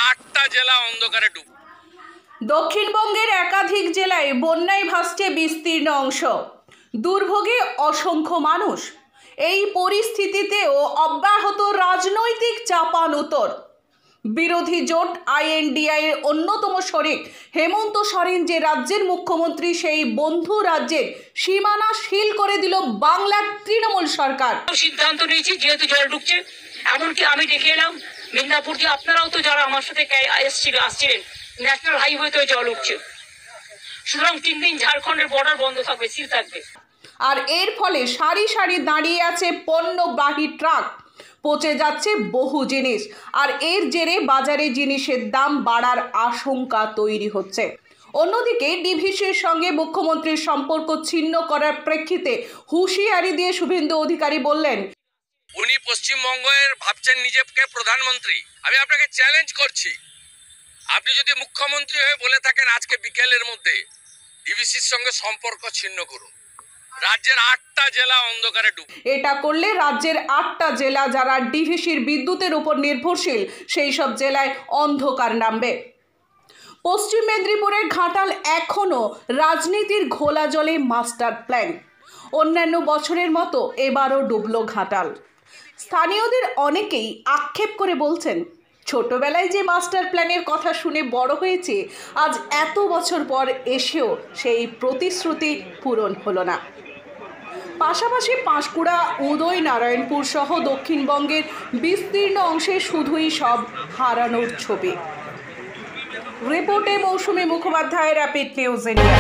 আটটা জেলা অন্ধকারে ডুব। দক্ষিণবঙ্গের একাধিক জেলায় বন্যায় ভাসছে বিস্তীর্ণ অংশ, দুর্ভোগে অসংখ্য মানুষ। এই পরিস্থিতিতেও অব্যাহত রাজনৈতিক চাপানোতর। বিরোধী জোট আইএনডিআই এর অন্যতম শরিক হেমন্ত সোরেন যে রাজ্যের মুখ্যমন্ত্রী, সেই বন্ধু রাজ্যের সীমানা সিল করে দিল বাংলার তৃণমূল সরকার। সিদ্ধান্ত নিয়েছি, যেহেতু জল ঢুকছে, এমনকি আমি দেখে এলাম মিদনাপুর দিয়ে, আপনারাও তো যারা আমার সাথে আসছিলেন, ন্যাশনাল হাইওয়েতে জল উঠছে। সুতরাং 3 দিন ঝাড়খণ্ডের বর্ডার বন্ধ থাকবে, সিল থাকবে। আর এর ফলে সারি সারি দাঁড়িয়ে আছে পণ্যবাহী ট্রাক, পচে যাচ্ছে বহু জিনিস। আর এর জেরে বাজারে জিনিসের দাম বাড়ার আশঙ্কা তৈরি হচ্ছে। অন্যদিকে ডিভিসির সঙ্গে মুখ্যমন্ত্রীর সম্পর্ক ছিন্ন করার প্রেক্ষিতে হুঁশিয়ারি দিয়ে শুভেন্দু অধিকারী বললেন, উনি পশ্চিমবঙ্গের ভাবছেন নিজেকে প্রধানমন্ত্রী। আমি আপনাকে চ্যালেঞ্জ করছি, আপনি যদি মুখ্যমন্ত্রী হয়ে বলে থাকেন আজকে বিকেলের মধ্যে ডিভিসির সঙ্গে সম্পর্ক ছিন্ন করুন, রাজ্যের 8টা জেলা অন্ধকারে ডুব। এটা করলে রাজ্যের 8টা জেলা যারা ডিভিসির বিদ্যুতের উপর নির্ভরশীল, সেই সব জেলায় অন্ধকার নামবে। পশ্চিম মেদিনীপুরের ঘাটাল এখনও রাজনীতির ঘোলা জলে মাস্টার প্ল্যান। অন্যান্য বছরের মতো এবারও ডুবল ঘাটাল। স্থানীয়দের অনেকেই আক্ষেপ করে বলছেন, ছোটবেলায় যে মাস্টার প্ল্যানের কথা শুনে বড় হয়েছে, আজ এত বছর পর এসেও সেই প্রতিশ্রুতি পূরণ হলো না। পাশাপাশি পাঁশকুড়া, উদয় নারায়ণপুর সহ দক্ষিণবঙ্গের বিস্তীর্ণ অংশে শুধুই সব হারানোর ছবি। রিপোর্টে মৌসুমী মুখোপাধ্যায়, র্যাপিড নিউজ ইন্ডিয়া।